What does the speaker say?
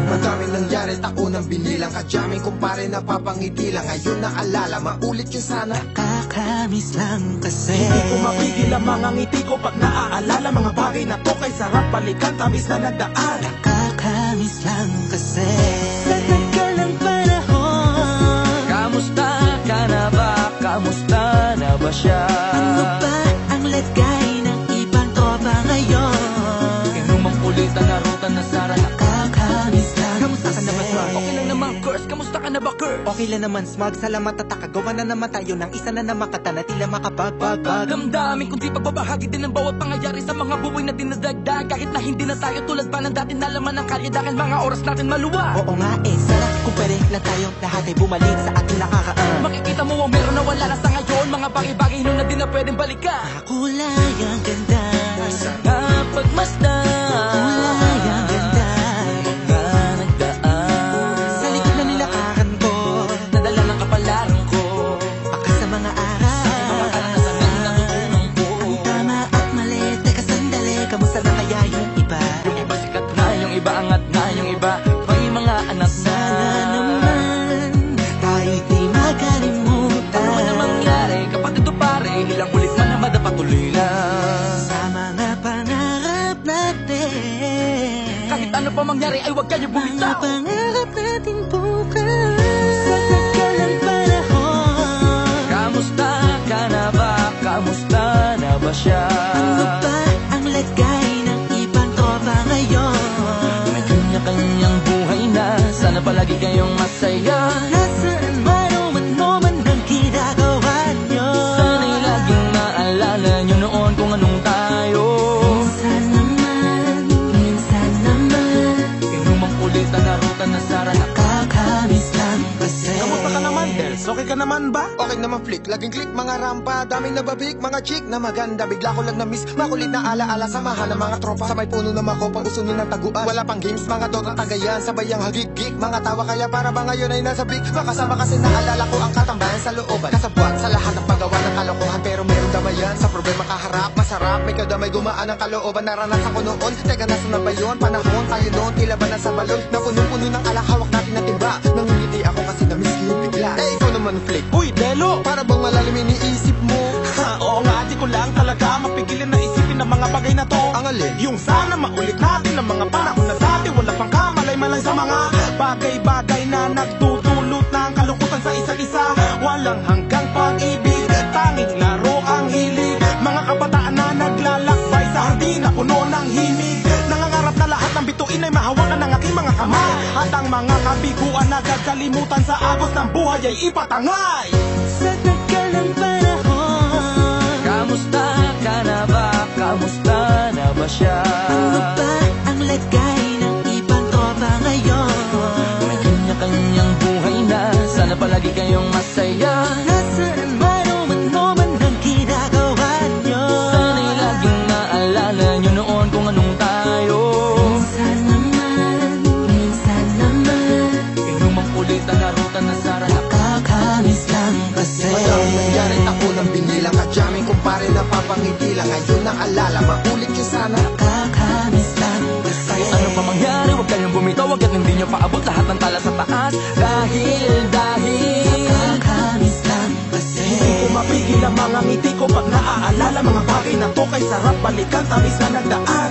Madaming nangyari, tako nang binilang. Kadyaming kumpare napapangiti lang. Ngayon naalala, maulit yun sana. Nakakamiss lang kasi hindi ko mapigil ang mga ngiti ko pag naaalala. Mga bagay na to kay sarap balikan, tamis na nagdaan. Nakakamiss lang kasi sa tagal ng panahon. Kamusta ka na ba? Kamusta na ba siya? Ano ba ang lagay ng ibang tropa ngayon? Inumang kulitan na ruta na sara. Nakakamiss lang. Kamusta ka na ba, Smug? Okay lang naman, Curse. Kamusta ka na ba, Curse? Okay lang naman, Smug. Salamat at nakagawa na naman tayo ng isa na naman kata na tila makapagbag. Damdamin kundi pagbabahagi din ng bawat pangyayari sa mga buhay na dinadagdag. Kahit na hindi na tayo tulad pa ng dati na laman ng kalye dahil mga oras natin maluwa. Oo nga sana kung pwede lang tayo lahat ay bumalik sa ating nakakaan. Makikita mo ang meron na wala na sa ngayon. Mga bagay-bagay nun na di na pwedeng balikan. Kulay ang ganda, Sarap pagmasdan. kulay ang ganda. Mga nagdaan Sa likod na nilakaran ko, nadala ng kapalaran ko. baka sa mga aral. Mga karanasan na natutunan ko. Ang tama at mali, teka sandali, kamusta na kaya yung iba? Yung iba sikat na, yung iba angat na, yung iba may mga anak na. Sana naman tayo'y di makalimutan. Ano man ang mangyari, kapatid o pare, ilang ulit man na madapatuloy na. Sa mga pangarap natin, Kahit ano pa mangyari ay huwag kayo mga bumitaw. pangarap natin bukas. Sa tagal ng panahon, Kamusta ka na ba? Kamusta na ba siya? ano ba ang lagay ng ibang tropa ngayon? May kanya-kanyang buhay na, sana palagi kayong masaya. Nasaan man o ano man ang ginagawa nyo, Sana'y laging maalala nyo noon kung anong tayo. minsan naman Inumang kulitan na ruta na sara. nakakamiss lang kasi. Kamusta ka naman, Dels? Okay ka naman ba? Okay naman flick, laging click, mga rampa. Daming nababik, mga chick na maganda. Bigla ko lang na-miss, makulit na alaala. Samahan ng mga tropa, sa may puno na makopa, usunin ng taguan. Wala pang games, mga dog ang tagayan. Sabay ang hagig-gig, mga tawa kaya para ba ngayon ay nasa big. Makasama kasi naalala ko ang katambayan sa looban. Kasabwat sa lahat ng paggawa ng kalokohan, pero meron damayan. Sa problema kaharap, masarap, may kadamay gumaan ang kalooban. Naranasan ko noon, teka nasa na ba yun? Panahon tayo noon, tila ba nasa balon? Na puno-puno ng alak, hawak natin na timba. Nangingiti ako kasi na-miss yun bigla. Eh, ikaw naman flick. Uy, Delo! Para bang malalim iniisip mo? Ha, oo nga, di ko lang talaga mapigilin na isipin ang mga bagay na to. Ang alin? Yung sana maulit natin ang mga panahon na dati. Wala pang kamalay man lang sa mga bagay-bagay na nagtutulot ng kalukutan sa isa't isa. Walang hanggang pag-ibig, tanging laro ang hilig. Mga kabataan na naglalakbay sa hardin na puno ng himig. Nangangarap na lahat ng bituin ay mahawakan ng aking mga kamay. At ang mga kabiguan na gagalimutan sa agos ng buhay ay ipatangay. Sa tagal ng panahon, Kamusta ka na ba? Kamusta na ba siya? ano ba ang lagay ng ibang tropa ngayon? May kanya-kanyang buhay na, sana palagi kayong masaya. Nasaan man o ano man ang ginagawa nyo, Sana'y laging maalala nyo noon kung anong tayo. minsan naman Inumang kulitan na ruta na sara. nakakamiss lang kasi. Madaming nangyari, tako nang binilang. Kadyaming kumpare napapangiti lang. Ngayon naalala, maulit yun sana. Nakakamiss lang kasi. Kahit ano pa mangyari, huwag kayong bumitaw. Hanggat hindi nyo paabot lahat ng tala sa taas. Dahil Nakakamiss lang kasi. Hindi ko mapigil ang mga ngiti ko pag naaalala. Mga bagay na to kay sarap balikan, tamis na nagdaan.